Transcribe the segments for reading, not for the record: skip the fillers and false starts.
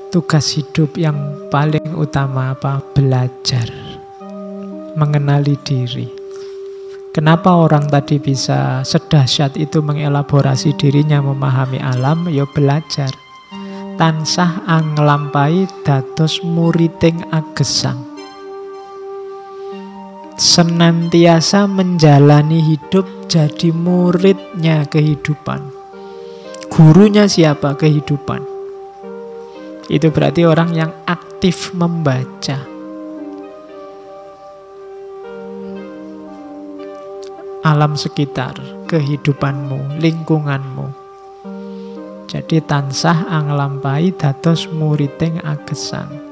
Tugas hidup yang paling utama apa? Belajar. Mengenali diri. Kenapa orang tadi bisa sedahsyat itu mengelaborasi dirinya, memahami alam? Ya belajar. Tansah anglampahi dados muriding agesang. Senantiasa menjalani hidup jadi muridnya kehidupan. Gurunya siapa? Kehidupan. Itu berarti orang yang aktif membaca. Alam sekitar, kehidupanmu, lingkunganmu. Jadi tansah anglampahi dados muriding agesang.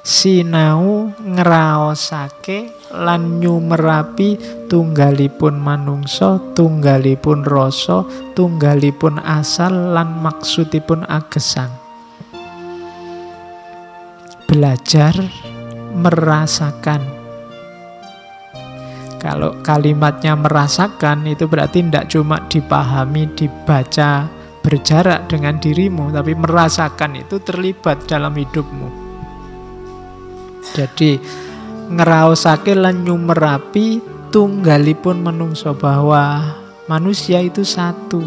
Sinau ngraosake lan nyumerapi tunggalipun manungsa, tunggalipun rasa, tunggalipun asal lan maksudipun agesang. Belajar merasakan. Kalau kalimatnya merasakan itu berarti tidak cuma dipahami, dibaca, berjarak dengan dirimu, tapi merasakan itu terlibat dalam hidupmu. Jadi ngraosake lan nyumerapi tunggalipun manungsa, bahwa manusia itu satu.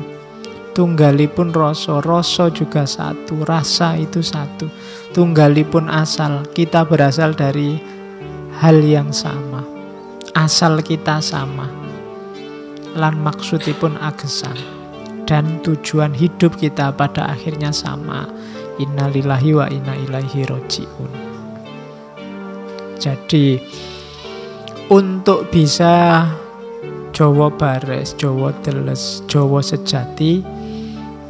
Tunggalipun rasa, rasa juga satu, rasa itu satu. Tunggalipun asal, kita berasal dari hal yang sama. Asal kita sama. Lan maksudipun agesang. Dan tujuan hidup kita pada akhirnya sama. Innalillahi wa inna ilaihi roji'un. Jadi untuk bisa Jawa bares, Jawa teles, Jawa sejati,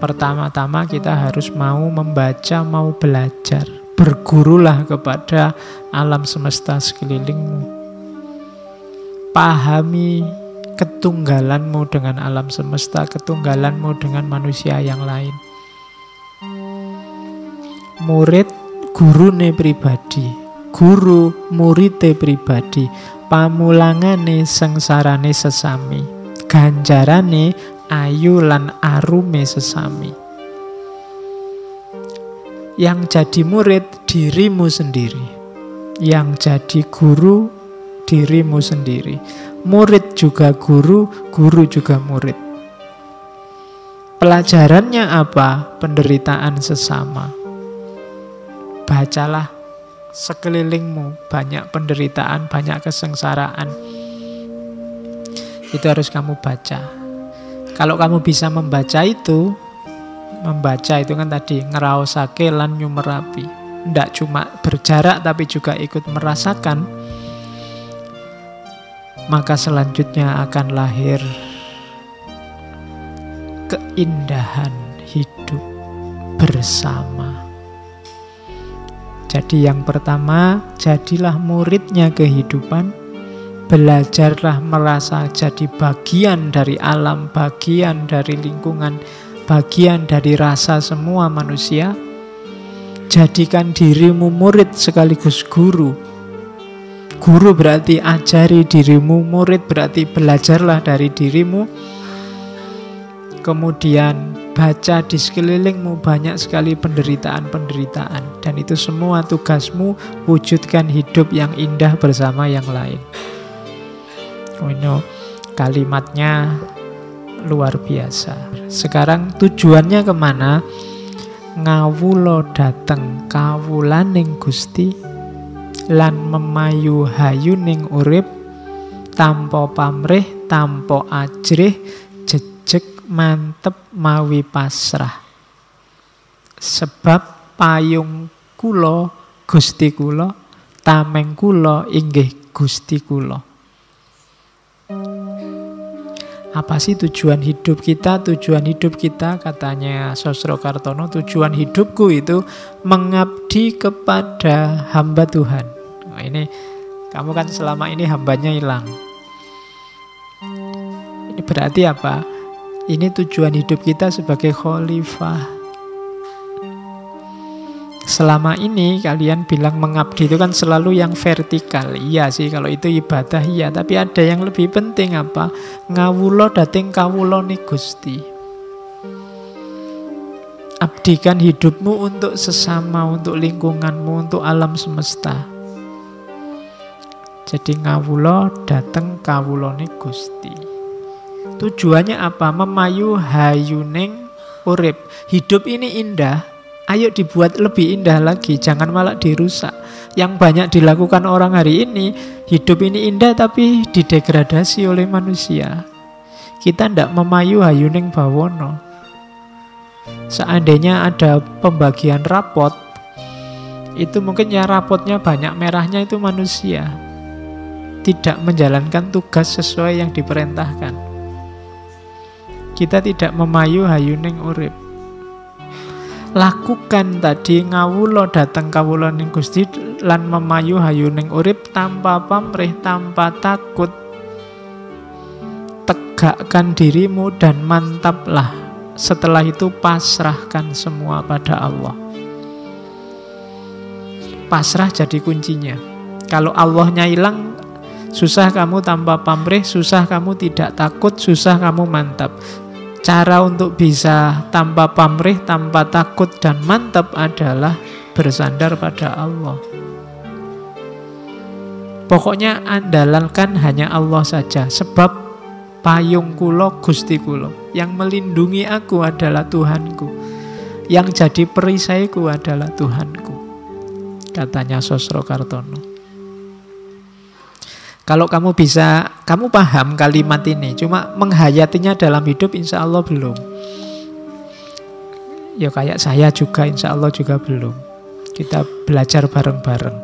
pertama-tama kita harus mau membaca, mau belajar. Bergurulah kepada alam semesta sekelilingmu. Pahami ketunggalanmu dengan alam semesta, ketunggalanmu dengan manusia yang lain. Murid gurune pribadi, guru murite pribadi, pamulangane sengsarane sesami, ganjarane ayu lan arume sesami. Yang jadi murid dirimu sendiri, yang jadi guru dirimu sendiri. Murid juga guru, guru juga murid. Pelajarannya apa? Penderitaan sesama. Bacalah sekelilingmu, banyak penderitaan, banyak kesengsaraan. Itu harus kamu baca. Kalau kamu bisa membaca itu kan tadi ngraosake lan nyumerapi. Tidak cuma berjarak tapi juga ikut merasakan. Maka selanjutnya akan lahir keindahan hidup bersama. Jadi yang pertama, jadilah muridnya kehidupan. Belajarlah merasa jadi bagian dari alam, bagian dari lingkungan, bagian dari rasa semua manusia. Jadikan dirimu murid sekaligus guru. Guru berarti ajari dirimu, murid berarti belajarlah dari dirimu. Kemudian baca di sekelilingmu banyak sekali penderitaan-penderitaan. Dan itu semua tugasmu, wujudkan hidup yang indah bersama yang lain. Kalimatnya luar biasa. Sekarang tujuannya kemana? Ngawula dateng kawulaning Gusti lan memayu hayuning urip tanpa pamrih, tanpa ajrih, jejeg mantep mawi pasrah. Sebab payung kula Gusti kula, tameng kula inggih Gusti kula. Apa sih tujuan hidup kita? Tujuan hidup kita, katanya Sosrokartono, tujuan hidupku itu mengabdi kepada hamba Tuhan. Nah, ini kamu kan selama ini hambanya hilang. Ini berarti apa? Ini tujuan hidup kita sebagai khalifah. Selama ini kalian bilang mengabdi itu kan selalu yang vertikal. Iya sih, kalau itu ibadah iya. Tapi ada yang lebih penting apa? Ngawula dating kawulane Gusti. Abdikan hidupmu untuk sesama, untuk lingkunganmu, untuk alam semesta. Jadi ngawula dateng kawulane Gusti. Tujuannya apa? Memayu hayuning urip. Hidup ini indah, ayo dibuat lebih indah lagi, jangan malah dirusak. Yang banyak dilakukan orang hari ini, hidup ini indah tapi didegradasi oleh manusia. Kita tidak memayu hayuning bawono. Seandainya ada pembagian rapot, itu mungkin ya rapotnya banyak merahnya itu manusia. Tidak menjalankan tugas sesuai yang diperintahkan. Kita tidak memayu hayuning urip. Lakukan tadi ngawula dateng kawulaning Gusti lan memayu hayuning urip tanpa pamrih, tanpa takut. Tegakkan dirimu dan mantaplah. Setelah itu pasrahkan semua pada Allah. Pasrah jadi kuncinya. Kalau Allahnya hilang, susah kamu tanpa pamrih, susah kamu tidak takut, susah kamu mantap. Cara untuk bisa tanpa pamrih, tanpa takut dan mantap adalah bersandar pada Allah. Pokoknya andalkan hanya Allah saja. Sebab payung kulo Gusti kulo, yang melindungi aku adalah Tuhanku, yang jadi perisaiku adalah Tuhanku, katanya Sosro Kartono. Kalau kamu bisa, kamu paham kalimat ini, cuma menghayatinya dalam hidup insya Allah belum. Ya kayak saya juga insya Allah juga belum. Kita belajar bareng-bareng.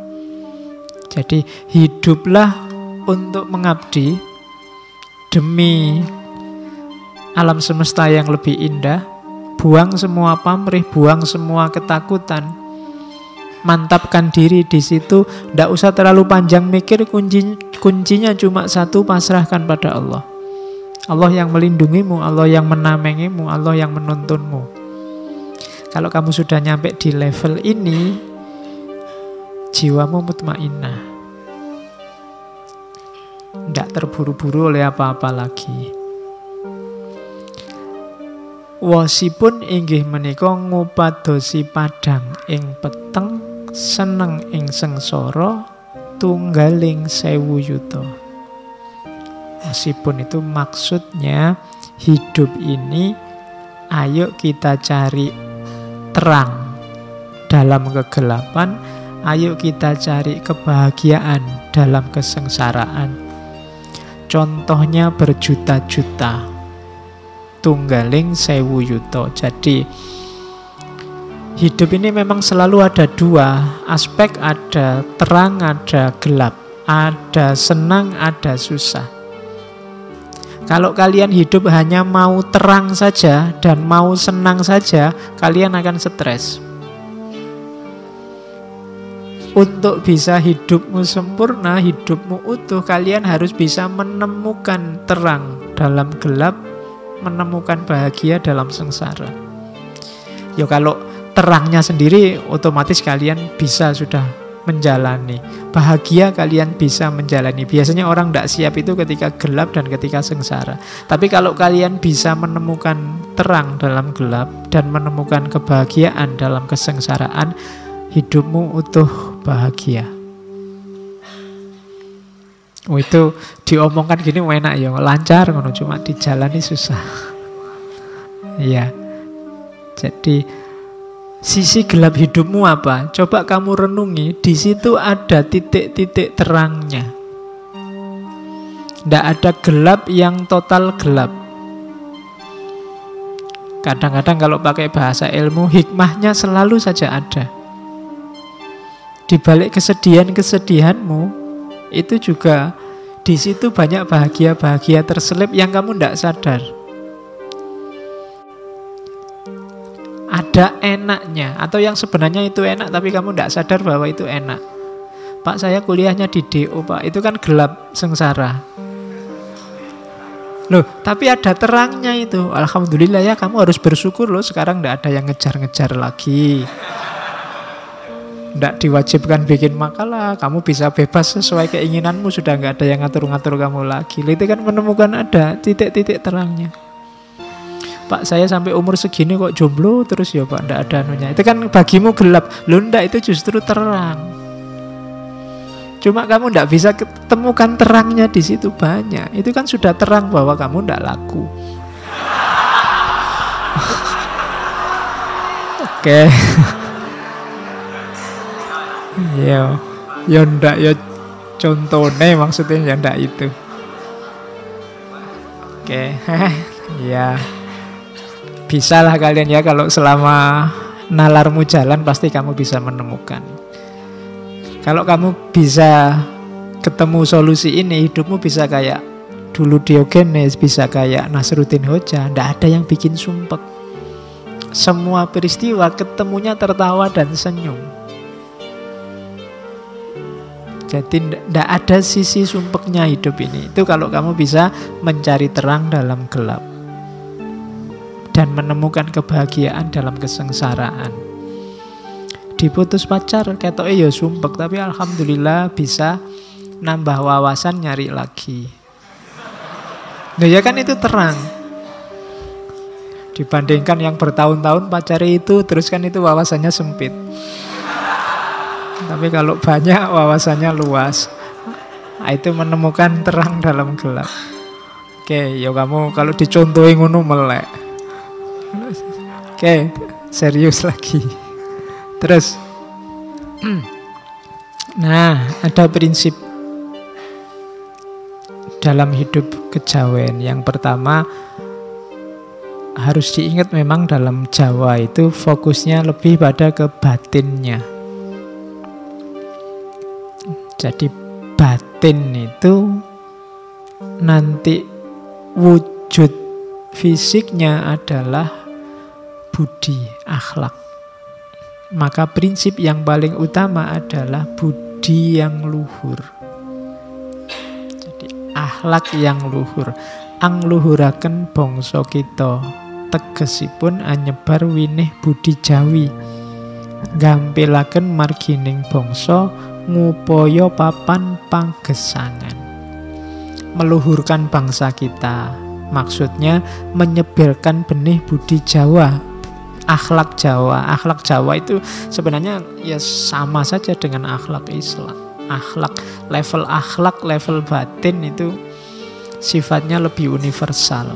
Jadi hiduplah untuk mengabdi demi alam semesta yang lebih indah. Buang semua pamrih, buang semua ketakutan. Mantapkan diri di situ. Tidak usah terlalu panjang mikir, kuncinya cuma satu, pasrahkan pada Allah. Allah yang melindungimu, Allah yang menamengimu, Allah yang menuntunmu. Kalau kamu sudah nyampe di level ini, jiwamu mutmainnah, tidak terburu-buru oleh apa-apa lagi. Wasipun inggih menika ngupadosi padang ing peteng, seneng ing sengsara, tunggaling 1000 yuta. Wasipun itu maksudnya hidup ini ayo kita cari terang dalam kegelapan, ayo kita cari kebahagiaan dalam kesengsaraan. Contohnya berjuta-juta, tunggaling 1000 yuta. Jadi hidup ini memang selalu ada dua aspek, ada terang, ada gelap, ada senang, ada susah. Kalau kalian hidup hanya mau terang saja dan mau senang saja, kalian akan stres. Untuk bisa hidupmu sempurna, hidupmu utuh, kalian harus bisa menemukan terang dalam gelap, menemukan bahagia dalam sengsara. Ya kalau terangnya sendiri, otomatis kalian bisa sudah menjalani. Bahagia kalian bisa menjalani. Biasanya orang tidak siap itu ketika gelap dan ketika sengsara. Tapi kalau kalian bisa menemukan terang dalam gelap dan menemukan kebahagiaan dalam kesengsaraan, hidupmu utuh bahagia. Oh, itu diomongkan gini enak ya, lancar ngono, cuma dijalani susah. Iya. Jadi sisi gelap hidupmu apa? Coba kamu renungi, di situ ada titik-titik terangnya. Tidak ada gelap yang total gelap. Kadang-kadang kalau pakai bahasa ilmu, hikmahnya selalu saja ada. Di balik kesedihan-kesedihanmu, itu juga di situ banyak bahagia-bahagia terselip yang kamu tidak sadar. Ada enaknya, atau yang sebenarnya itu enak tapi kamu tidak sadar bahwa itu enak. Pak, saya kuliahnya di DO, Pak. Itu kan gelap sengsara. Loh, tapi ada terangnya itu. Alhamdulillah ya, kamu harus bersyukur loh. Sekarang tidak ada yang ngejar-ngejar lagi. Tidak diwajibkan bikin makalah, kamu bisa bebas sesuai keinginanmu, sudah nggak ada yang ngatur-ngatur kamu lagi. Itu kan menemukan ada titik-titik terangnya. Pak saya sampai umur segini kok jomblo terus ya Pak, ndak ada anunya. Itu kan bagimu gelap. Loh ndak, itu justru terang. Cuma kamu ndak bisa ketemukan terangnya di situ banyak. Itu kan sudah terang bahwa kamu ndak laku. Oke. Ya ndak ya contohnya maksudnya ya ndak itu. Oke. Ya. Bisalah kalian ya, kalau selama nalarmu jalan pasti kamu bisa menemukan. Kalau kamu bisa ketemu solusi ini, hidupmu bisa kayak dulu Diogenes, bisa kayak Nasruddin Hoja, ndak ada yang bikin sumpek. Semua peristiwa ketemunya tertawa dan senyum. Jadi ndak ada sisi sumpeknya hidup ini. Itu kalau kamu bisa mencari terang dalam gelap dan menemukan kebahagiaan dalam kesengsaraan. Diputus pacar ketoke ya sumpek, tapi alhamdulillah bisa nambah wawasan, nyari lagi. Nah ya kan itu terang. Dibandingkan yang bertahun-tahun pacari itu, terus kan itu wawasannya sempit. Tapi kalau banyak wawasannya luas. Nah, itu menemukan terang dalam gelap. Oke, ya kamu kalau dicontohin ngono melek. Oke, serius lagi. Terus nah, ada prinsip dalam hidup kejawen. Yang pertama, harus diingat memang dalam Jawa itu fokusnya lebih pada ke batinnya. Jadi batin itu nanti wujud fisiknya adalah budi, akhlak. Maka prinsip yang paling utama adalah budi yang luhur. Jadi akhlak yang luhur. Angluhuraken bangsa kita, tegesipun anyebar winih budi jawi, gampilaken margining bangsa, ngupaya papan panggesangan. Meluhurkan bangsa kita, maksudnya menyebarkan benih budi Jawa, akhlak Jawa. Akhlak Jawa itu sebenarnya ya sama saja dengan akhlak Islam. Akhlak, level batin itu sifatnya lebih universal.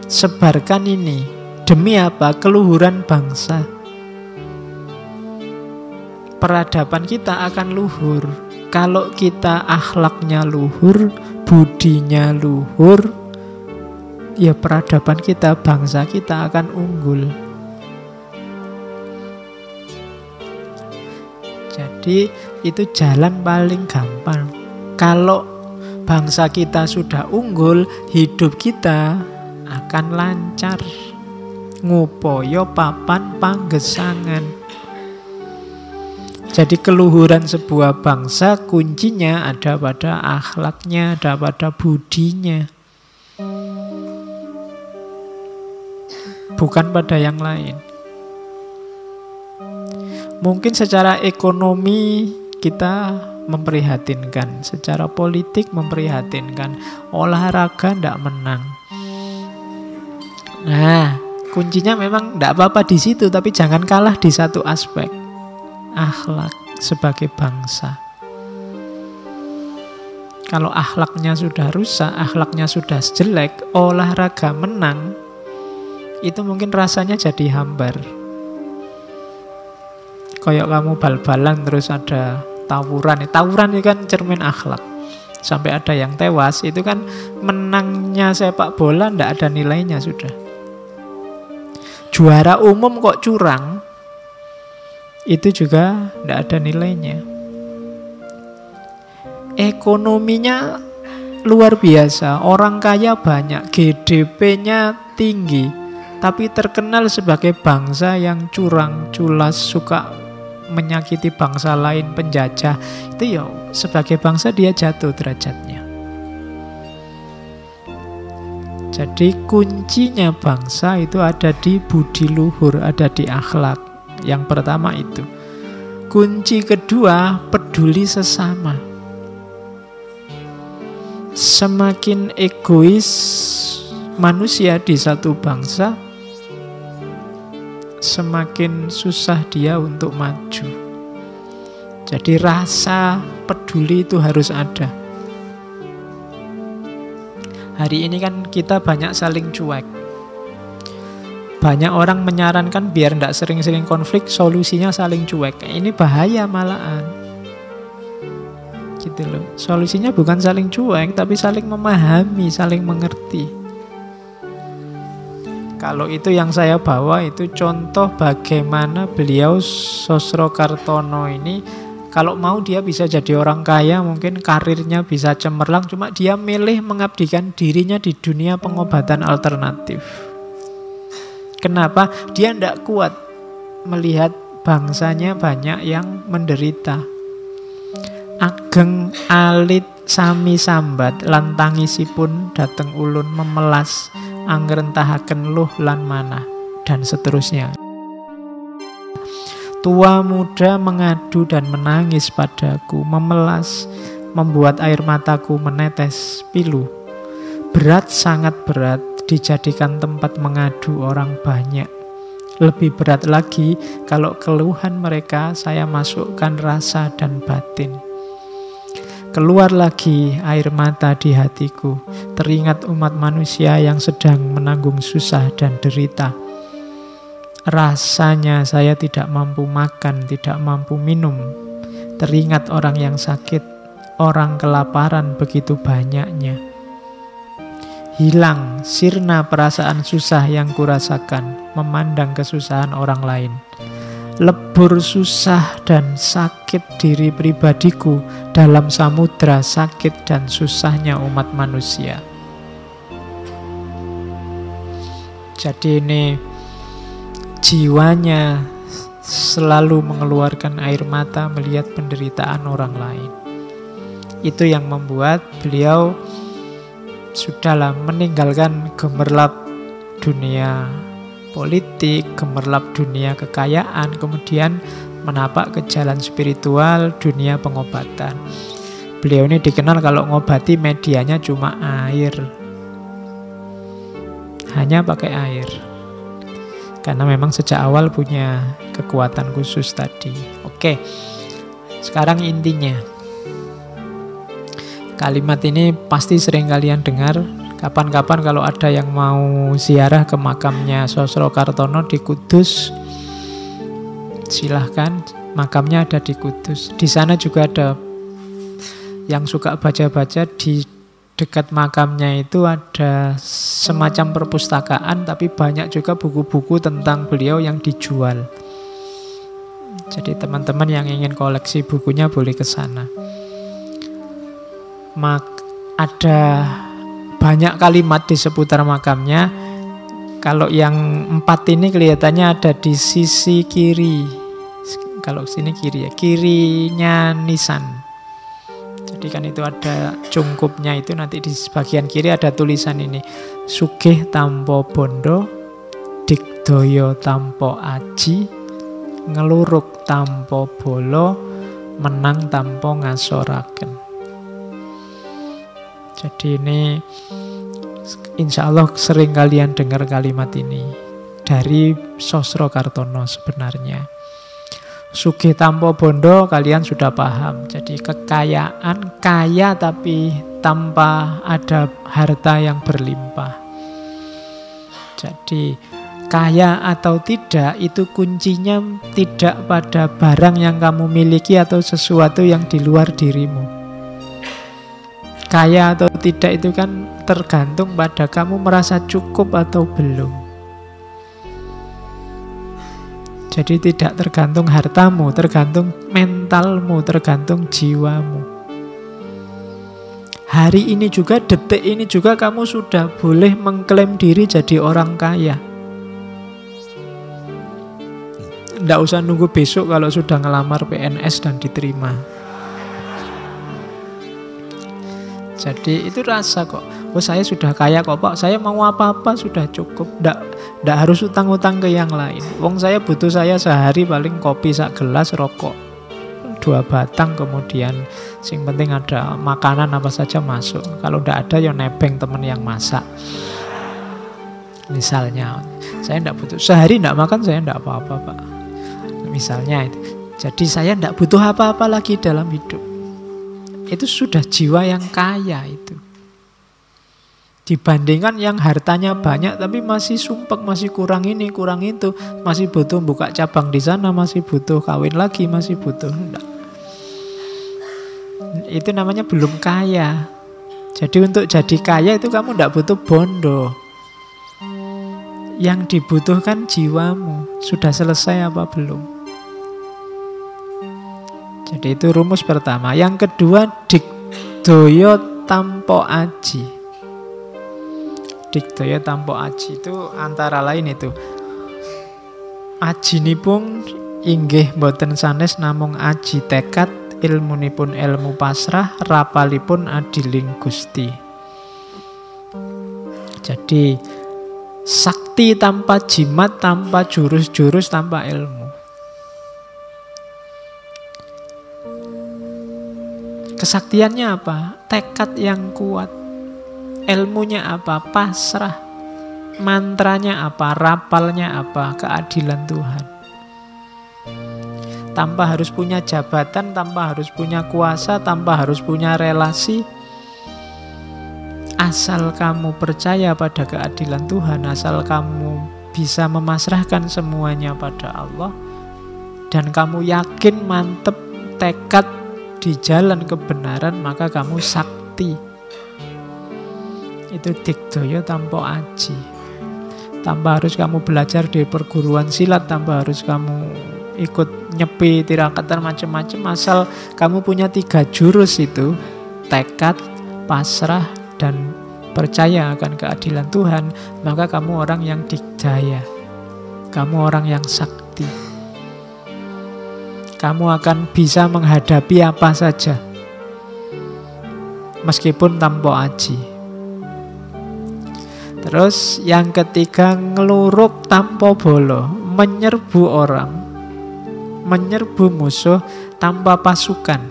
Sebarkan ini. Demi apa? Keluhuran bangsa. Peradaban kita akan luhur. Kalau kita akhlaknya luhur, budinya luhur, ya peradaban kita, bangsa kita akan unggul. Jadi itu jalan paling gampang. Kalau bangsa kita sudah unggul, hidup kita akan lancar. Ngupaya papan panggesangan. Jadi keluhuran sebuah bangsa kuncinya ada pada akhlaknya, ada pada budinya. Bukan pada yang lain. Mungkin secara ekonomi kita memprihatinkan, secara politik memprihatinkan, olahraga ndak menang. Nah, kuncinya memang ndak apa-apa di situ, tapi jangan kalah di satu aspek, akhlak sebagai bangsa. Kalau akhlaknya sudah rusak, akhlaknya sudah jelek, olahraga menang, itu mungkin rasanya jadi hambar. Kayak kamu bal-balan terus ada tawuran. Tawuran itu kan cermin akhlak. Sampai ada yang tewas, itu kan menangnya sepak bola ndak ada nilainya sudah. Juara umum kok curang, itu juga ndak ada nilainya. Ekonominya luar biasa, orang kaya banyak, GDP-nya tinggi, tapi terkenal sebagai bangsa yang curang, culas, suka menyakiti bangsa lain, penjajah. Itu ya sebagai bangsa dia jatuh derajatnya. Jadi kuncinya bangsa itu ada di budi luhur, ada di akhlak. Yang pertama itu. Kunci kedua, peduli sesama. Semakin egois, manusia di satu bangsa, semakin susah dia untuk maju. Jadi rasa peduli itu harus ada. Hari ini kan kita banyak saling cuek. Banyak orang menyarankan biar tidak sering-sering konflik, solusinya saling cuek. Ini bahaya malahan. Gitu loh. Solusinya bukan saling cuek, tapi saling memahami, saling mengerti. Kalau itu yang saya bawa itu contoh bagaimana beliau Sosrokartono ini, kalau mau dia bisa jadi orang kaya, mungkin karirnya bisa cemerlang, cuma dia milih mengabdikan dirinya di dunia pengobatan alternatif. Kenapa? Dia tidak kuat melihat bangsanya banyak yang menderita. Ageng alit sami sambat lan tangisipun dateng ulun memelas angrentahaken luh lan manah, dan seterusnya. Tua muda mengadu dan menangis padaku, memelas, membuat air mataku menetes pilu. Berat, sangat berat dijadikan tempat mengadu orang banyak. Lebih berat lagi kalau keluhan mereka saya masukkan rasa dan batin. Keluar lagi air mata di hatiku, teringat umat manusia yang sedang menanggung susah dan derita. Rasanya saya tidak mampu makan, tidak mampu minum. Teringat orang yang sakit, orang kelaparan begitu banyaknya. Hilang, sirna perasaan susah yang kurasakan, memandang kesusahan orang lain. Lebur susah dan sakit diri pribadiku dalam samudra sakit dan susahnya umat manusia. Jadi ini jiwanya selalu mengeluarkan air mata melihat penderitaan orang lain. Itu yang membuat beliau sudahlah meninggalkan gemerlap dunia politik, gemerlap dunia kekayaan, kemudian menapak ke jalan spiritual, dunia pengobatan. Beliau ini dikenal kalau ngobati medianya cuma air. Hanya pakai air. Karena memang sejak awal punya kekuatan khusus tadi. Oke, sekarang intinya. Kalimat ini pasti sering kalian dengar. Kapan-kapan kalau ada yang mau ziarah ke makamnya Sosrokartono di Kudus, silahkan, makamnya ada di Kudus. Di sana juga ada yang suka baca-baca, di dekat makamnya itu ada semacam perpustakaan, tapi banyak juga buku-buku tentang beliau yang dijual. Jadi teman-teman yang ingin koleksi bukunya boleh ke sana. Ada banyak kalimat di seputar makamnya. Kalau yang 4 ini kelihatannya ada di sisi kiri. Kalau sini kiri ya, kirinya nisan. Jadi kan itu ada cungkupnya, itu nanti di bagian kiri ada tulisan ini. Sugih tampo bondo, digdoyo tampo aji, ngeluruk tampo bolo, menang tampo ngasoraken. Jadi ini insya Allah sering kalian dengar kalimat ini dari Sosrokartono sebenarnya. Sugih tampo bondo kalian sudah paham. Jadi kekayaan, kaya tapi tanpa ada harta yang berlimpah. Jadi kaya atau tidak itu kuncinya tidak pada barang yang kamu miliki atau sesuatu yang di luar dirimu. Kaya atau tidak itu kan tergantung pada kamu merasa cukup atau belum. Jadi tidak tergantung hartamu, tergantung mentalmu, tergantung jiwamu. Hari ini juga, detik ini juga kamu sudah boleh mengklaim diri jadi orang kaya. Tidak usah nunggu besok kalau sudah ngelamar PNS dan diterima. Jadi itu rasa kok, oh saya sudah kaya kok Pak, saya mau apa-apa sudah cukup, ndak harus utang-utang ke yang lain. Wong saya butuh, saya sehari paling kopi sak gelas, rokok 2 batang, kemudian sing penting ada makanan apa saja masuk. Kalau ndak ada ya nebeng temen yang masak. Misalnya, saya tidak butuh, sehari tidak makan saya tidak apa-apa Pak. Misalnya itu. Jadi saya tidak butuh apa-apa lagi dalam hidup. Itu sudah jiwa yang kaya itu. Dibandingkan yang hartanya banyak tapi masih sumpek, masih kurang ini, kurang itu, masih butuh buka cabang di sana, masih butuh kawin lagi, masih butuh. Enggak. Itu namanya belum kaya. Jadi untuk jadi kaya itu kamu tidak butuh bondo. Yang dibutuhkan jiwamu. Sudah selesai apa belum? Jadi itu rumus pertama. Yang kedua, digdaya tanpa aji. Digdaya tanpa aji itu antara lain itu. Ajinipun inggih boten sanes namung aji tekad, ilmunipun ilmu pasrah, rapalipun adiling Gusti. Jadi sakti tanpa jimat, tanpa jurus-jurus, tanpa ilmu. Kesaktiannya apa? Tekad yang kuat. Ilmunya apa? Pasrah. Mantranya apa? Rapalnya apa? Keadilan Tuhan. Tanpa harus punya jabatan, tanpa harus punya kuasa, tanpa harus punya relasi. Asal kamu percaya pada keadilan Tuhan, asal kamu bisa memasrahkan semuanya pada Allah, dan kamu yakin, mantep, tekad di jalan kebenaran, maka kamu sakti. Itu digdaya tanpa aji. Tanpa harus kamu belajar di perguruan silat, tanpa harus kamu ikut nyepi, tirakatan, macam-macam. Asal kamu punya 3 jurus itu, tekad, pasrah, dan percaya akan keadilan Tuhan, maka kamu orang yang digdaya. Kamu orang yang sakti. Kamu akan bisa menghadapi apa saja, meskipun tanpa aji. Terus yang ketiga, ngeluruk tanpa bolo, menyerbu orang, menyerbu musuh tanpa pasukan.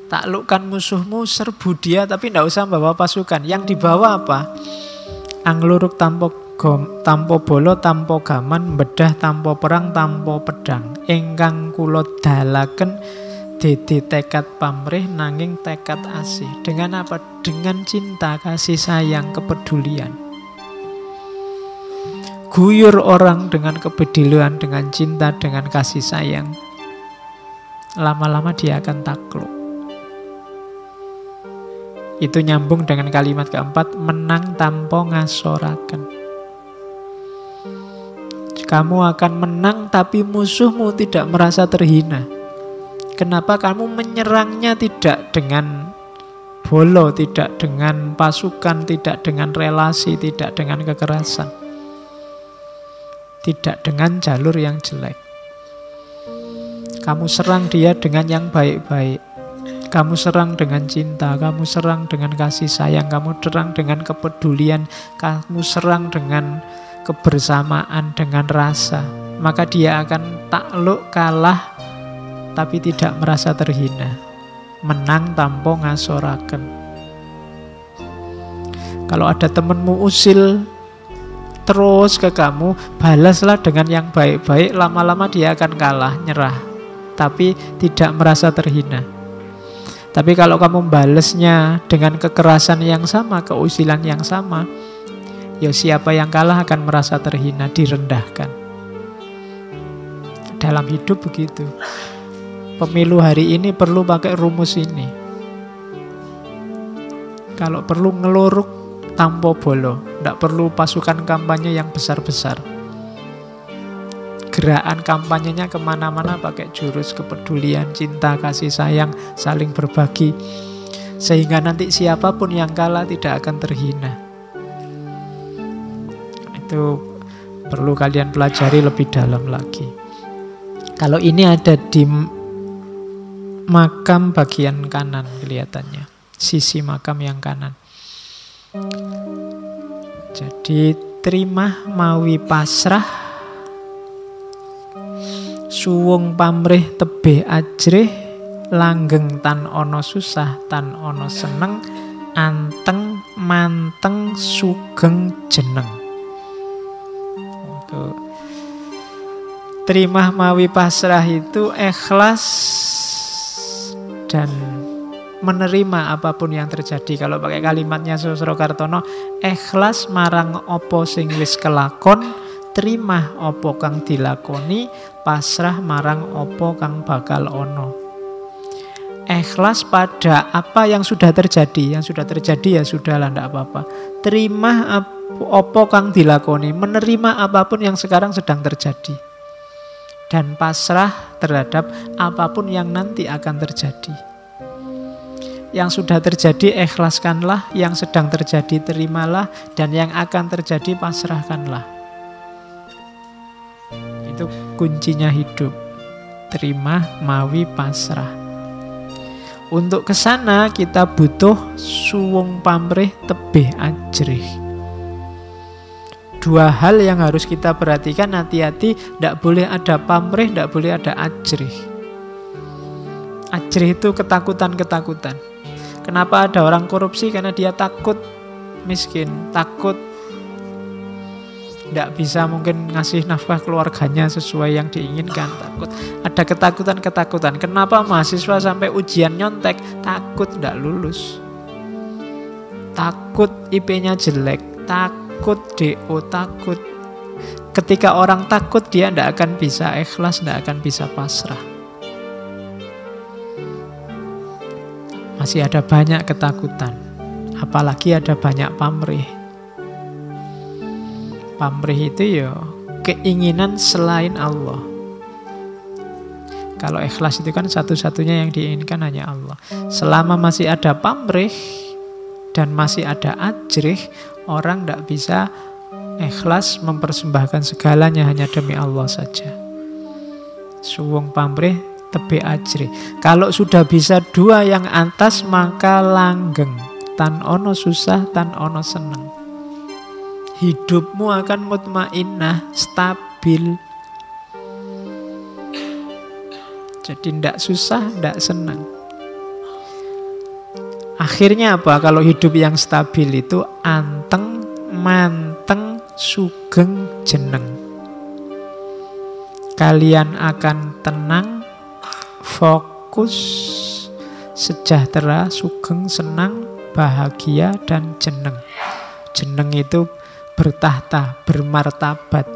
Taklukkan musuhmu, serbu dia, tapi tidak usah bawa pasukan. Yang dibawa apa? Angluruk tanpa bolo, tanpa gaman, bedah tanpa perang, tanpa pedang. Ingkang kula dalaken dadi tekad pamrih nanging tekad asih. Dengan apa? Dengan cinta, kasih sayang, kepedulian. Guyur orang dengan kepedulian, dengan cinta, dengan kasih sayang. Lama-lama dia akan takluk. Itu nyambung dengan kalimat keempat, menang tanpa ngasoraken. Kamu akan menang tapi musuhmu tidak merasa terhina. Kenapa? Kamu menyerangnya tidak dengan bolo, tidak dengan pasukan, tidak dengan relasi, tidak dengan kekerasan, tidak dengan jalur yang jelek. Kamu serang dia dengan yang baik-baik. Kamu serang dengan cinta, kamu serang dengan kasih sayang, kamu serang dengan kepedulian, kamu serang dengan kebersamaan, dengan rasa. Maka dia akan takluk, kalah, tapi tidak merasa terhina. Menang tanpa ngasoraken. Kalau ada temenmu usil terus ke kamu, balaslah dengan yang baik-baik. Lama-lama dia akan kalah, nyerah, tapi tidak merasa terhina. Tapi kalau kamu balasnya dengan kekerasan yang sama, keusilan yang sama, ya siapa yang kalah akan merasa terhina, direndahkan. Dalam hidup begitu. Pemilu hari ini perlu pakai rumus ini. Kalau perlu ngeluruk tanpa bolo, tidak perlu pasukan kampanye yang besar-besar. Gerakan kampanyenya kemana-mana pakai jurus kepedulian, cinta, kasih sayang, saling berbagi. Sehingga nanti siapapun yang kalah tidak akan terhina. Itu perlu kalian pelajari lebih dalam lagi. Kalau ini ada di makam bagian kanan kelihatannya, sisi makam yang kanan. Jadi terima mawi pasrah, suwung pamrih tebih ajrih, langgeng tan ono susah tan ono seneng, anteng manteng sugeng jeneng. Tuh. Terima mawi pasrah itu ikhlas dan menerima apapun yang terjadi. Kalau pakai kalimatnya Susro Kartono, ikhlas marang opo sing wis kelakon, terima opo kang dilakoni, pasrah marang opo kang bakal ono. Ikhlas pada apa yang sudah terjadi. Yang sudah terjadi ya sudahlah, tidak apa-apa. Terima opo kang dilakoni, menerima apapun yang sekarang sedang terjadi. Dan pasrah terhadap apapun yang nanti akan terjadi. Yang sudah terjadi ikhlaskanlah, yang sedang terjadi terimalah, dan yang akan terjadi pasrahkanlah. Itu kuncinya hidup. Terima mawi pasrah. Untuk kesana kita butuh suwung pamrih tebih ajrih. Dua hal yang harus kita perhatikan, hati-hati, tidak boleh ada pamrih, tidak boleh ada ajrih. Ajrih itu ketakutan-ketakutan. Kenapa ada orang korupsi? Karena dia takut miskin, takut tidak bisa mungkin ngasih nafkah keluarganya sesuai yang diinginkan, takut. Ada ketakutan-ketakutan. Kenapa mahasiswa sampai ujian nyontek? Takut tidak lulus. Takut IP-nya jelek, takut DO, takut. Ketika orang takut, dia tidak akan bisa ikhlas, tidak akan bisa pasrah. Masih ada banyak ketakutan. Apalagi ada banyak pamrih. Pamrih itu ya keinginan selain Allah. Kalau ikhlas itu kan satu-satunya yang diinginkan hanya Allah. Selama masih ada pamrih dan masih ada ajrih, orang tidak bisa ikhlas mempersembahkan segalanya hanya demi Allah saja. Suwung pamrih tebe ajrih. Kalau sudah bisa dua yang atas, maka langgeng. Tan ono susah, tan ono seneng. Hidupmu akan mutmainnah, stabil. Jadi tidak susah, tidak senang. Akhirnya apa? Kalau hidup yang stabil itu anteng, manteng, sugeng, jeneng. Kalian akan tenang, fokus, sejahtera, sugeng, senang, bahagia, dan jeneng. Jeneng itu bertahta, bermartabat.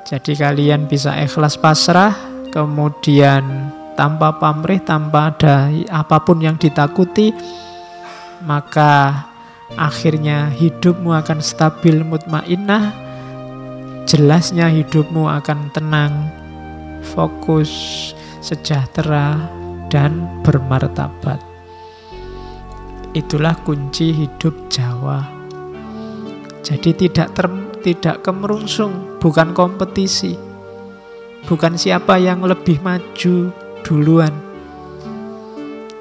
Jadi kalian bisa ikhlas pasrah, kemudian tanpa pamrih, tanpa ada apapun yang ditakuti, maka akhirnya hidupmu akan stabil, mutmainnah, jelasnya hidupmu akan tenang, fokus, sejahtera, dan bermartabat. Itulah kunci hidup Jawa. Jadi tidak kemerungsung, bukan kompetisi, bukan siapa yang lebih maju duluan,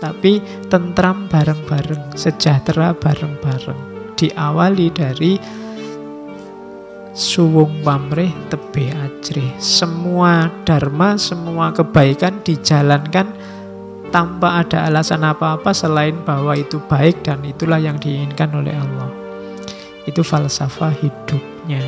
tapi tentram bareng-bareng, sejahtera bareng-bareng. Diawali dari suwung pamrih tebe ajrih. Semua dharma, semua kebaikan dijalankan tanpa ada alasan apa-apa selain bahwa itu baik dan itulah yang diinginkan oleh Allah. Itu falsafah hidupnya.